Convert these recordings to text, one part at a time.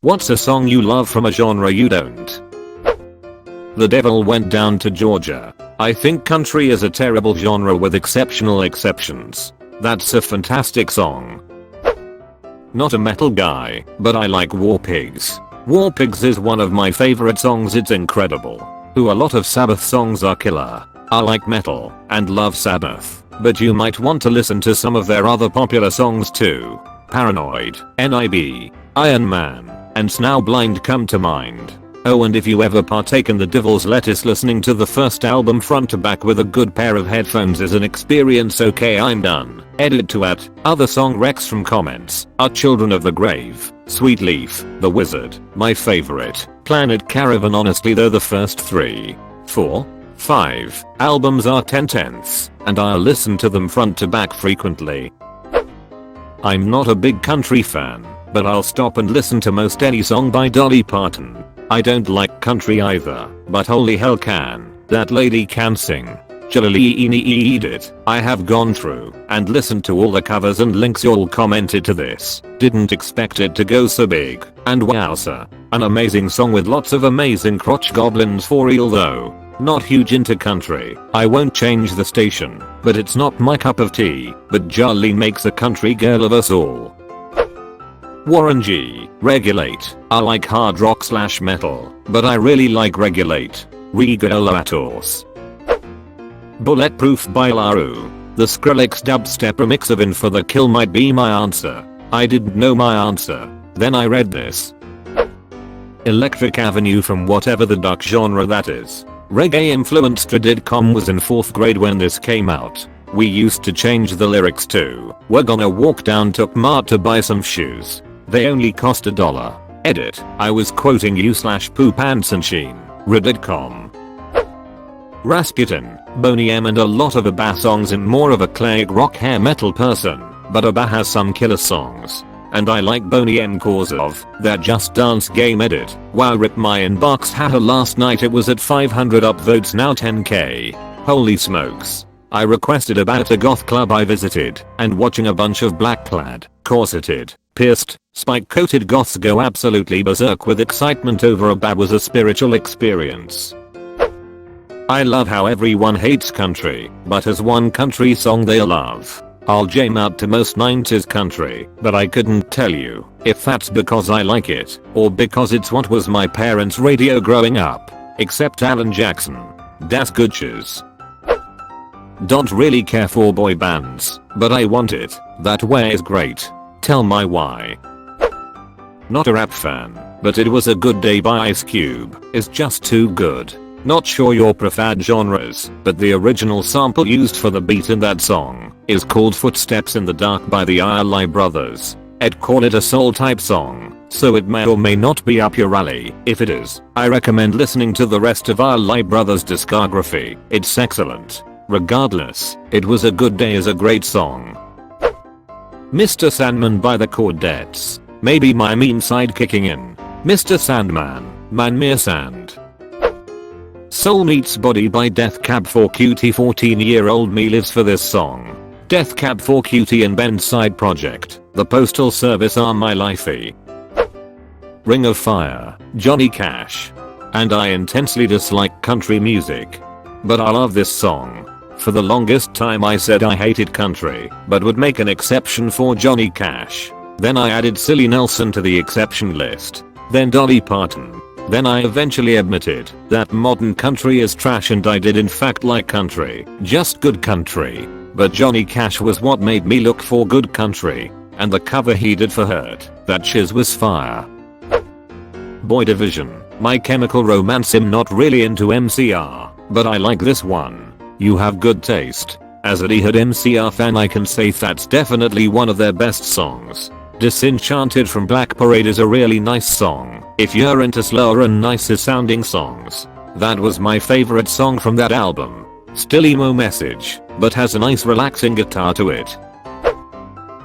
What's a song you love from a genre you don't? The Devil Went Down to Georgia. I think country is a terrible genre with exceptional exceptions. That's a fantastic song. Not a metal guy, but I like War Pigs. War Pigs is one of my favorite songs, it's incredible. A lot of Sabbath songs are killer. I like metal and love Sabbath, but you might want to listen to some of their other popular songs too. Paranoid, NIB, Iron Man, and Snowblind come to mind. Oh, and if you ever partake in the Devil's Lettuce, listening to the first album front to back with a good pair of headphones is an experience. Okay, I'm done. Edit to at other song recs from comments are Children of the Grave, Sweet Leaf, The Wizard, my favorite, Planet Caravan. Honestly though, the first 3, 4, 5 albums are 10/10ths, and I'll listen to them front to back frequently. I'm not a big country fan, but I'll stop and listen to most any song by Dolly Parton. I don't like country either, but holy hell that lady can sing. Eat it. I have gone through and listened to all the covers and links y'all commented to this. Didn't expect it to go so big, and wowza. An amazing song with lots of amazing crotch goblins for real though. Not huge into country. I won't change the station, but it's not my cup of tea. But Jolly makes a country girl of us all. Warren G. Regulate. I like hard rock / metal, but I really like Regulate. Regulatos. Bulletproof by Laru. The Skrillex dubstep remix of In for the Kill might be my answer. I didn't know my answer. Then I read this. Electric Avenue from whatever the duck genre that is. Reggae influenced Reddit.com was in 4th grade when this came out. We used to change the lyrics to, we're gonna walk down to Mart to buy some shoes. They only cost $1. Edit. I was quoting you / Poo Pants and Sheen. Reddit.com. Rasputin, Boney M, and a lot of ABBA songs. And more of a classic rock hair metal person, but ABBA has some killer songs. And I like Boney M cause of that Just Dance game. Edit. Wow, rip my inbox hatter last night, it was at 500 upvotes, now 10k. Holy smokes. I requested about a goth club I visited, and watching a bunch of black clad, corseted, pierced, spike coated goths go absolutely berserk with excitement over ABBA was a spiritual experience. I love how everyone hates country, but has one country song they love. I'll jam out to most 90s country, but I couldn't tell you if that's because I like it, or because it's what was my parents' radio growing up. Except Alan Jackson. Das Gutches. Don't really care for boy bands, but I want it. That way is great. Tell my why. Not a rap fan, but It Was a Good Day by Ice Cube is just too good. Not sure your preferred genres, but the original sample used for the beat in that song is called Footsteps in the Dark by the Isley Brothers. I'd call it a soul type song, so it may or may not be up your alley. If it is, I recommend listening to the rest of Isley Brothers discography. It's excellent. Regardless, It Was a Good Day is a great song. Mr. Sandman by the Chordettes. Maybe my meme side kicking in. Mr. Sandman, man mere sand. Soul Meets Body by Death Cab for Cutie. 14-year-old me lives for this song. Death Cab for Cutie and Ben's side project, the Postal Service, are my lifey. Ring of Fire, Johnny Cash. And I intensely dislike country music, but I love this song. For the longest time I said I hated country, but would make an exception for Johnny Cash. Then I added Silly Nelson to the exception list. Then Dolly Parton. Then I eventually admitted that modern country is trash, and I did in fact like country, just good country. But Johnny Cash was what made me look for good country, and the cover he did for Hurt, That Shiz was fire. Boy Division, My Chemical Romance. I'm not really into MCR, but I like this one. You have good taste. As a diehard MCR fan, I can say that's definitely one of their best songs. Disenchanted from Black Parade is a really nice song if you're into slower and nicer sounding songs. That was my favorite song from that album. Still emo message, but has a nice relaxing guitar to it.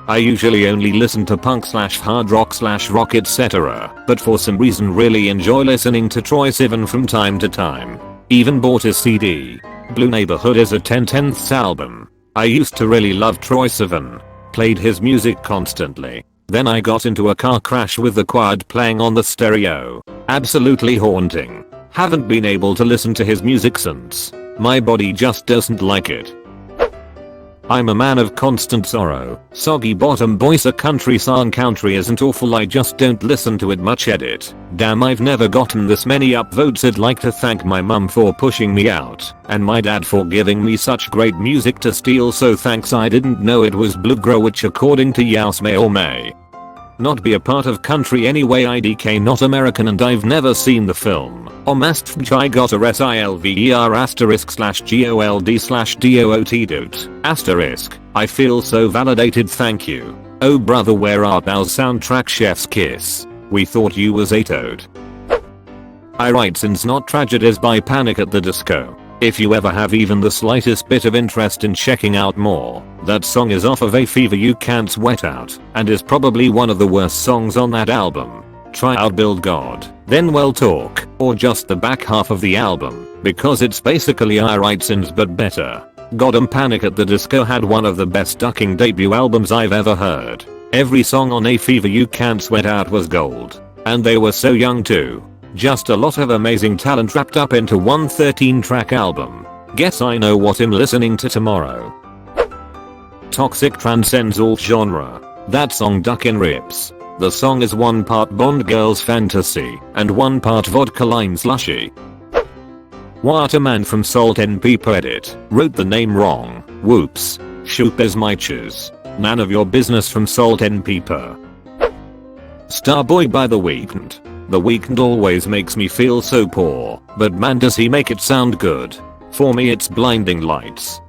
I usually only listen to punk / hard rock / rock etc, but for some reason really enjoy listening to Troye Sivan from time to time. Even bought his CD. Blue Neighborhood is a 10/10ths album. I used to really love Troye Sivan. Played his music constantly. Then I got into a car crash with the quad playing on the stereo. Absolutely haunting. Haven't been able to listen to his music since. My body just doesn't like it. I'm a man of constant sorrow. Soggy bottom voice. A country song. Country isn't awful, I just don't listen to it much. Edit. Damn, I've never gotten this many upvotes. I'd like to thank my mum for pushing me out and my dad for giving me such great music to steal, so thanks. I didn't know it was Bluegrow, which according to Yaus may or may not be a part of country anyway. IDK not American and I've never seen the film. I got a silver */gold/doot asterisk. I feel so validated, thank you. Oh brother, where art thou? Soundtrack Chef's Kiss. We thought you was ATO'd. I write Sins Not Tragedies by Panic at the Disco. If you ever have even the slightest bit of interest in checking out more, that song is off of A Fever You Can't Sweat Out and is probably one of the worst songs on that album. Try out Build God, Then Well Talk, or just the back half of the album, because it's basically I Write Sins but better. Goddamn, Panic at the Disco had one of the best ducking debut albums I've ever heard. Every song on A Fever You Can't Sweat Out was gold. And they were so young too. Just a lot of amazing talent wrapped up into one 13-track album. Guess I know what I'm listening to tomorrow. Toxic transcends all genre. That song Duckin' rips. The song is one part Bond Girl's Fantasy and one part Vodka Lime Slushy. Waterman from Salt and Pepper. Edit. Wrote the name wrong. Whoops. Shoop is my choose. None of your business from Salt and Pepper. Starboy by The Weeknd. The Weeknd always makes me feel so poor, but man does he make it sound good. For me it's Blinding Lights.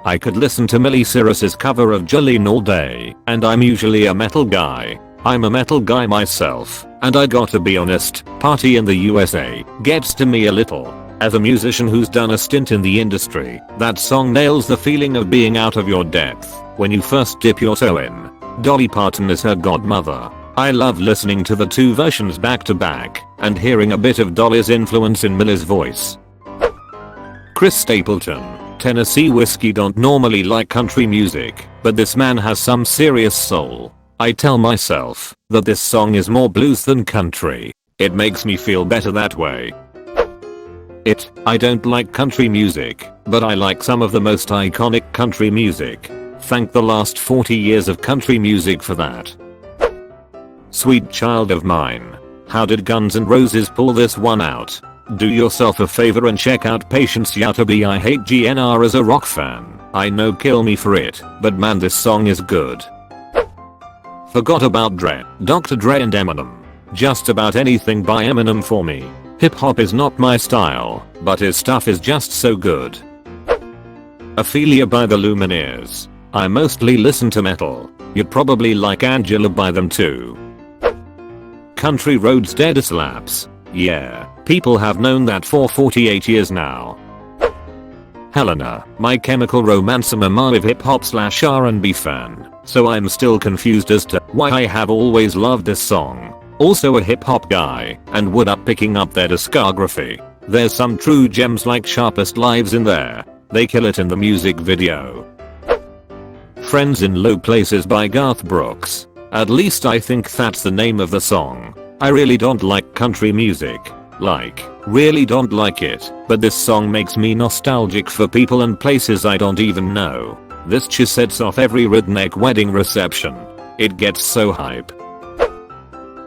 I could listen to Miley Cyrus's cover of Jolene all day, and I'm usually a metal guy. I'm a metal guy myself, and I gotta be honest, Party in the USA gets to me a little. As a musician who's done a stint in the industry, that song nails the feeling of being out of your depth when you first dip your toe in. Dolly Parton is her godmother. I love listening to the two versions back to back and hearing a bit of Dolly's influence in Miller's voice. Chris Stapleton, Tennessee Whiskey. Don't normally like country music, but this man has some serious soul. I tell myself that this song is more blues than country. It makes me feel better that way. I don't like country music, but I like some of the most iconic country music. Thank the last 40 years of country music for that. Sweet Child of Mine. How did Guns N' Roses pull this one out? Do yourself a favor and check out Patience Yatobe. I hate GNR as a rock fan. I know, kill me for it, but man, this song is good. Forgot about Dre. Dr. Dre and Eminem. Just about anything by Eminem for me. Hip hop is not my style, but his stuff is just so good. Ophelia by the Lumineers. I mostly listen to metal. You'd probably like Angela by them too. Country Roads Dead slaps. Yeah, people have known that for 48 years now. Helena, My Chemical Romance. I'm a massive hip hop / R&B fan, so I'm still confused as to why I have always loved this song. Also a hip hop guy and would up picking up their discography. There's some true gems like Sharpest Lives in there. They kill it in the music video. Friends in Low Places by Garth Brooks. At least I think that's the name of the song. I really don't like country music. Really don't like it, but this song makes me nostalgic for people and places I don't even know. This just sets off every redneck wedding reception. It gets so hype.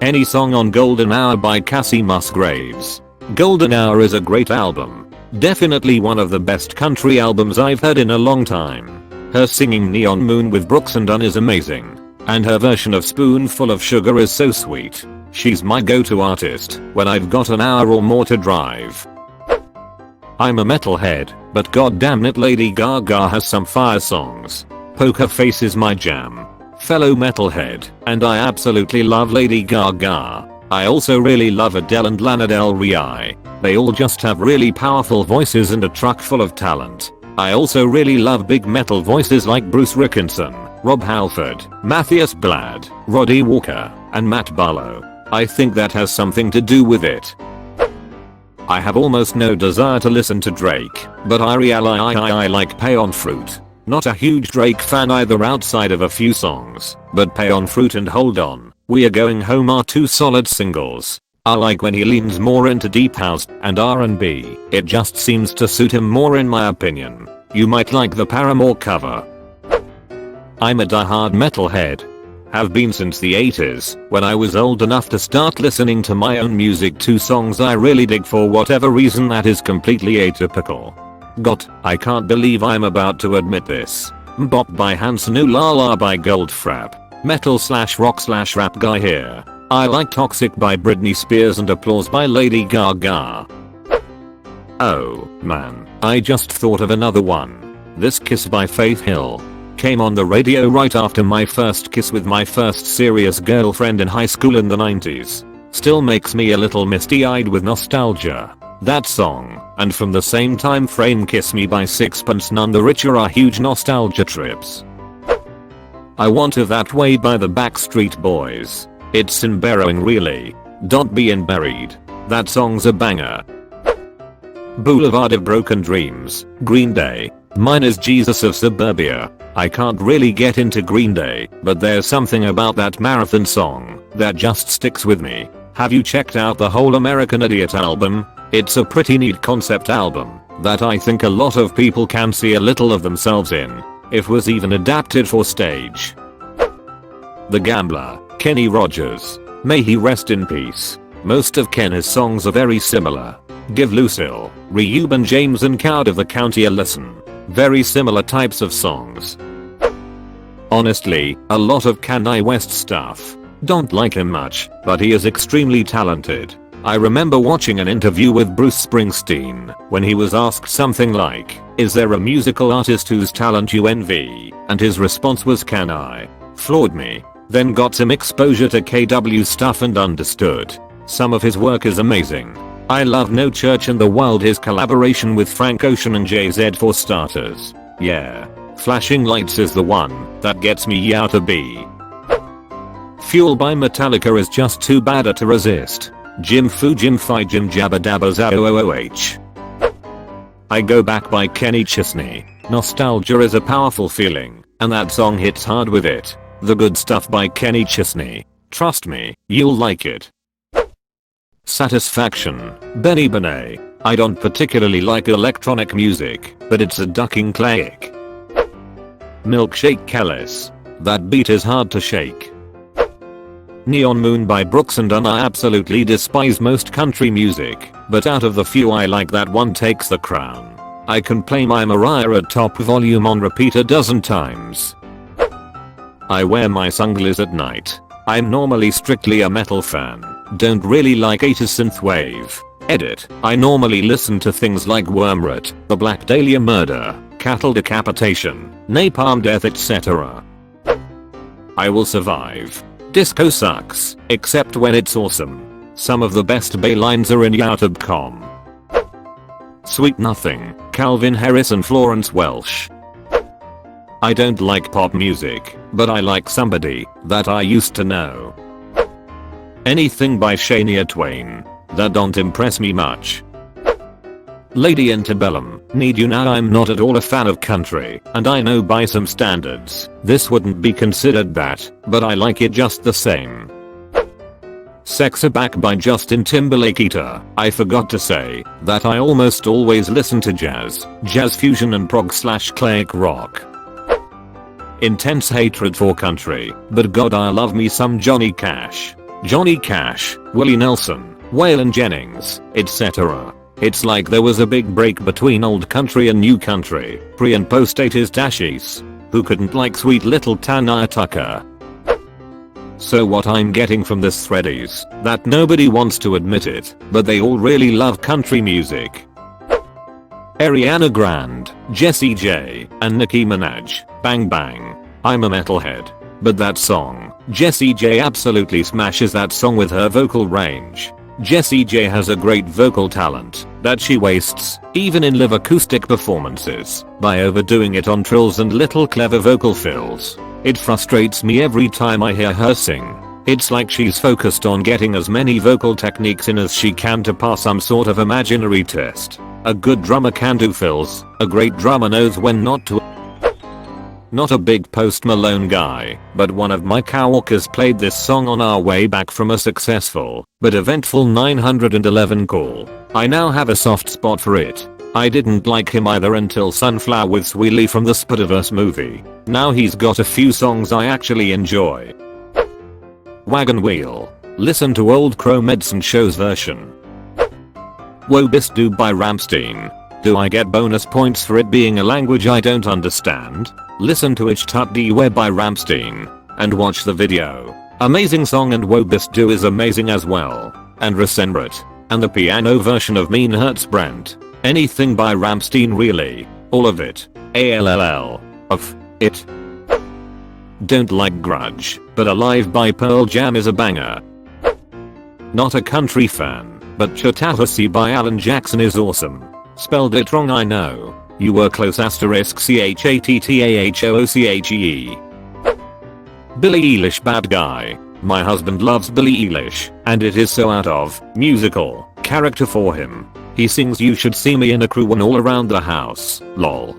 Any song on Golden Hour by Cassie Musgraves. Golden Hour is a great album. Definitely one of the best country albums I've heard in a long time. Her singing Neon Moon with Brooks and Dunn is amazing. And her version of Spoonful of Sugar is so sweet. She's my go-to artist when I've got an hour or more to drive. I'm a metalhead, but goddamn it, Lady Gaga has some fire songs. Poker Face is my jam. Fellow metalhead, and I absolutely love Lady Gaga. I also really love Adele and Lana Del Rey. They all just have really powerful voices and a truck full of talent. I also really love big metal voices like Bruce Dickinson, Rob Halford, Matthias Blad, Roddy Walker, and Matt Barlow. I think that has something to do with it. I have almost no desire to listen to Drake, but I like Pay on Fruit. Not a huge Drake fan either outside of a few songs, but Pay on Fruit and Hold On, We Are Going Home are two solid singles. I like when he leans more into deep house and R&B. It just seems to suit him more in my opinion. You might like the Paramore cover. I'm a diehard metalhead. Have been since the 80s, when I was old enough to start listening to my own music. Two songs I really dig for whatever reason that is completely atypical. I can't believe I'm about to admit this. Bop by Hanson Ooh La La by Goldfrapp. Metal/rock/rap guy here. I like Toxic by Britney Spears and Applause by Lady Gaga. Oh man, I just thought of another one. This Kiss by Faith Hill. Came on the radio right after my first kiss with my first serious girlfriend in high school in the 90s. Still makes me a little misty-eyed with nostalgia. That song, and from the same time frame Kiss Me by Sixpence None the Richer are huge nostalgia trips. I Want It That Way by the Backstreet Boys. It's embarrassing really. Being buried. That song's a banger. Boulevard of Broken Dreams, Green Day. Mine is Jesus of Suburbia. I can't really get into Green Day, but there's something about that marathon song that just sticks with me. Have you checked out the whole American Idiot album? It's a pretty neat concept album that I think a lot of people can see a little of themselves in. It was even adapted for stage. The Gambler, Kenny Rogers. May he rest in peace. Most of Kenny's songs are very similar. Give Lucille, Reuben James and Coward of the County a listen. Very similar types of songs. Honestly, a lot of Kanye West stuff. Don't like him much, but he is extremely talented. I remember watching an interview with Bruce Springsteen when he was asked something like, "Is there a musical artist whose talent you envy?" And his response was Kanye. Floored me. Then got some exposure to KW stuff and understood. Some of his work is amazing. I love No Church in the World, his collaboration with Frank Ocean and Jay-Z for starters. Yeah. Flashing Lights is the one that gets me out of B. Fuel by Metallica is just too bad to resist. Jim Fu Jim Fi Jim Jabba Dabba Zao. I Go Back by Kenny Chesney. Nostalgia is a powerful feeling, and that song hits hard with it. The Good Stuff by Kenny Chesney. Trust me, you'll like it. Satisfaction, Benny Benet. I don't particularly like electronic music, but it's a ducking classic. Milkshake Kellis. That beat is hard to shake. Neon Moon by Brooks and Dunn. I absolutely despise most country music, but out of the few I like, that one takes the crown. I can play my Mariah at top volume on repeat a dozen times. I wear my sunglasses at night. I'm normally strictly a metal fan. Don't really like 80s synthwave. Edit. I normally listen to things like Wormrot, The Black Dahlia Murder, Cattle Decapitation, Napalm Death, etc. I will survive. Disco sucks, except when it's awesome. Some of the best bay lines are in YouTube.com. Sweet Nothing, Calvin Harris and Florence Welch. I don't like pop music, but I like Somebody That I Used to Know. Anything by Shania Twain. That don't impress me much. Lady Antebellum, Need You Now. I'm not at all a fan of country, and I know by some standards, this wouldn't be considered that, but I like it just the same. Sexy Back by Justin Timberlake. I forgot to say that I almost always listen to jazz fusion and prog/classic rock. Intense hatred for country, but God I love me some Johnny Cash. Johnny Cash, Willie Nelson, Waylon Jennings, etc. It's like there was a big break between old country and new country, pre and post 80s dashies. Who couldn't like sweet little Tanya Tucker? So what I'm getting from this thread is that nobody wants to admit it, but they all really love country music. Ariana Grande, Jessie J, and Nicki Minaj, Bang Bang. I'm a metalhead, but that song, Jessie J absolutely smashes that song with her vocal range. Jessie J has a great vocal talent that she wastes, even in live acoustic performances, by overdoing it on trills and little clever vocal fills. It frustrates me every time I hear her sing. It's like she's focused on getting as many vocal techniques in as she can to pass some sort of imaginary test. A good drummer can do fills, a great drummer knows when not to. Not a big Post Malone guy, but one of my coworkers played this song on our way back from a successful but eventful 911 call. I now have a soft spot for it. I didn't like him either until Sunflower with Sweelie from the Spider-Verse movie. Now he's got a few songs I actually enjoy. Wagon Wheel. Listen to Old Crow Medicine Show's version. Woe Bis Do by Rammstein. Do I get bonus points for it being a language I don't understand? Listen to Ich Tut Die Weh by Rammstein. And watch the video. Amazing song, and Woe Bis Do is amazing as well. And Resenbrit. And the piano version of Mean Hurts Brent. Anything by Rammstein really. All of it. ALLL. Of it. Don't like Grudge, but Alive by Pearl Jam is a banger. Not a country fan, but Chattahoochee by Alan Jackson is awesome. Spelled it wrong, I know. You were close. *CHATTAHOOCHEE. Billie Eilish bad guy. My husband loves Billie Eilish, and it is so out of musical character for him. He sings You Should See Me in a Crew and all around the house. Lol.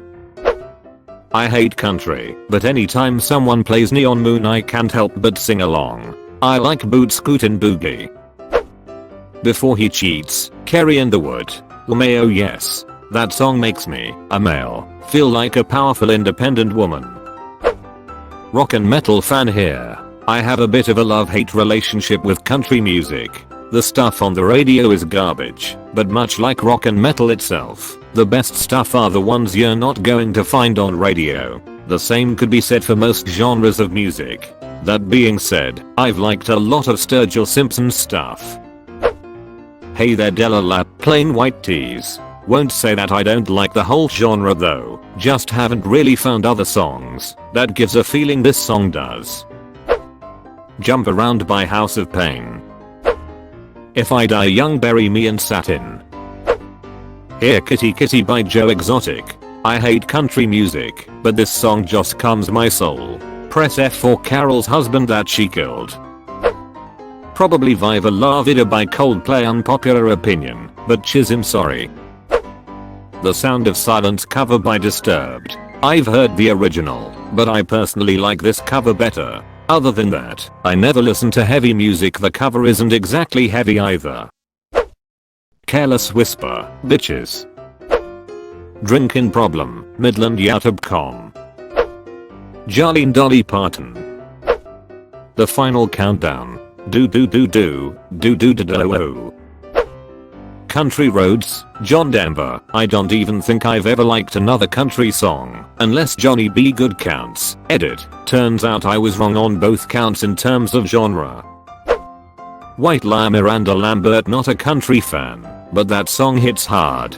I hate country, but anytime someone plays Neon Moon I can't help but sing along. I like Boot Scootin' Boogie. Before He Cheats, Carrie Underwood. Oh yes. That song makes me, a male, feel like a powerful independent woman. Rock and metal fan here. I have a bit of a love-hate relationship with country music. The stuff on the radio is garbage, but much like rock and metal itself, the best stuff are the ones you're not going to find on radio. The same could be said for most genres of music. That being said, I've liked a lot of Sturgill Simpson stuff. Hey there Della La, plain white tees. Won't say that I don't like the whole genre though, just haven't really found other songs that gives a feeling this song does. Jump Around by House of Pain. If I Die Young Bury Me in Satin. Here Kitty Kitty by Joe Exotic. I hate country music, but this song just calms my soul. Press F for Carol's husband that she killed. Probably Viva La Vida by Coldplay, unpopular opinion, but Chisholm sorry. The Sound of Silence cover by Disturbed. I've heard the original, but I personally like this cover better. Other than that, I never listen to heavy music. The cover isn't exactly heavy either. Careless Whisper, bitches. Drinkin' Problem, Midland Youtube.com. Jolene Dolly Parton. The Final Countdown. Do do do do, do do do do oh. Country Roads, John Denver. I don't even think I've ever liked another country song, unless Johnny B. Good counts. Edit. Turns out I was wrong on both counts in terms of genre. White Liar Miranda Lambert, not a country fan, but that song hits hard.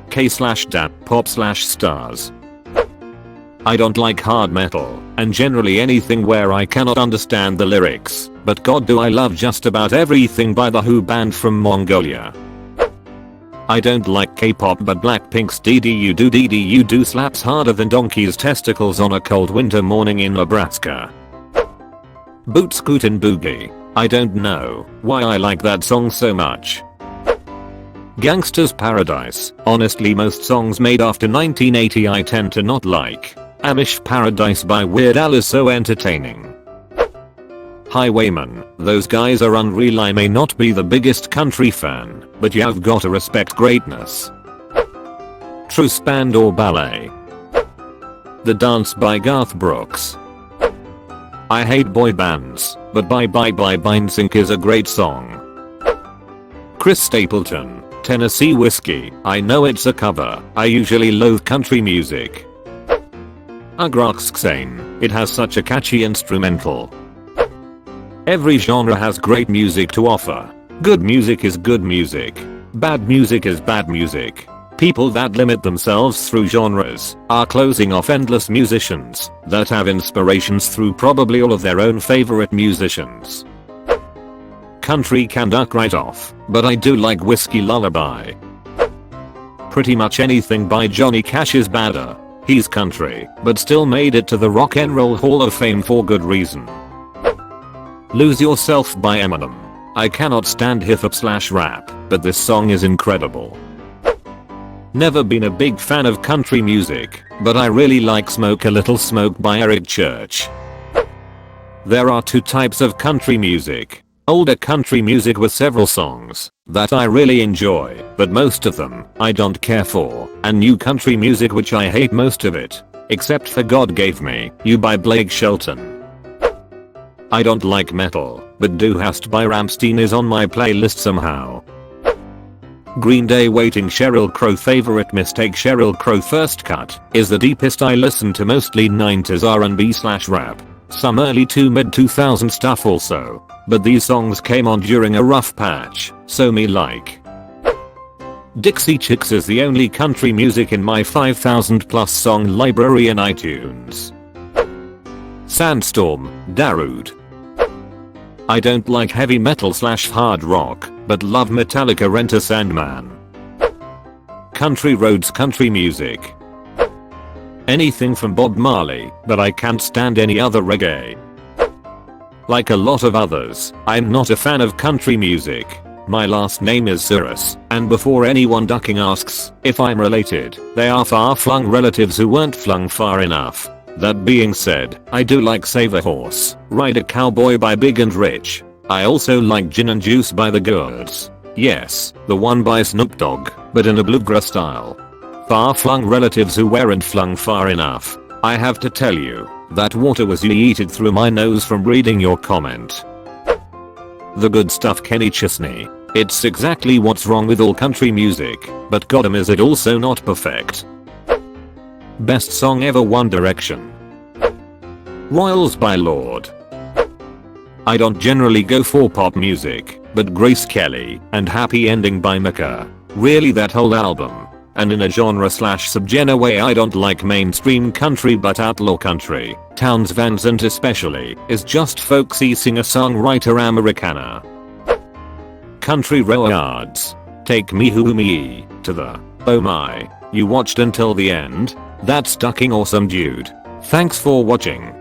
K/dat-pop/stars. I don't like hard metal, and generally anything where I cannot understand the lyrics, but god do I love just about everything by the Who band from Mongolia. I don't like K-pop, but Blackpink's DDU Do slaps harder than donkey's testicles on a cold winter morning in Nebraska. Boot Scootin' Boogie. I don't know why I like that song so much. Gangsta's Paradise. Honestly most songs made after 1980 I tend to not like. Amish Paradise by Weird Al is so entertaining. Highwaymen. Those guys are unreal. I may not be the biggest country fan, but you've gotta respect greatness. Truce Band or Ballet. The Dance by Garth Brooks. I hate boy bands, but Bye Bye Bye NSYNC is a great song. Chris Stapleton. Tennessee Whiskey. I know it's a cover. I usually loathe country music. Agroxxane. It has such a catchy instrumental. Every genre has great music to offer. Good music is good music. Bad music is bad music. People that limit themselves through genres are closing off endless musicians that have inspirations through probably all of their own favorite musicians. Country can duck right off, but I do like Whiskey Lullaby. Pretty much anything by Johnny Cash is badder. He's country, but still made it to the Rock and Roll Hall of Fame for good reason. Lose Yourself by Eminem. I cannot stand hip-hop/rap, but this song is incredible. Never been a big fan of country music, but I really like Smoke a Little Smoke by Eric Church. There are two types of country music. Older country music with several songs that I really enjoy, but most of them I don't care for, and new country music which I hate most of it, except for God Gave Me You by Blake Shelton. I don't like metal, but Do Hast by Rammstein is on my playlist somehow. Green Day Waiting Sheryl Crow favorite mistake Sheryl Crow First Cut is the deepest. I listen to mostly 90s R&B/rap. Some early to mid 2000 stuff also, but these songs came on during a rough patch, so me like. Dixie Chicks is the only country music in my 5,000 plus song library in iTunes. Sandstorm, Darude. I don't like heavy metal/hard rock, but love Metallica Enter Sandman. Country Roads country music. Anything from Bob Marley, but I can't stand any other reggae. Like a lot of others, I'm not a fan of country music. My last name is Cyrus, and before anyone ducking asks if I'm related, they are far-flung relatives who weren't flung far enough. That being said, I do like Save a Horse, Ride a Cowboy by Big and Rich. I also like Gin and Juice by the Girls. Yes, the one by Snoop Dogg, but in a bluegrass style. Far-flung relatives who weren't flung far enough. I have to tell you, that water was yeeted through my nose from reading your comment. The Good Stuff Kenny Chesney. It's exactly what's wrong with all country music, but goddamn is it also not perfect. Best song ever One Direction. Royals by Lorde. I don't generally go for pop music, but Grace Kelly and Happy Ending by Mika. Really that whole album. And in a genre/subgenre way, I don't like mainstream country but outlaw country. Townes Van Zandt especially is just folksy singer-songwriter Americana. Country Roads. Take Me Who Me to the Oh My. You watched until the end? That's fucking awesome dude. Thanks for watching.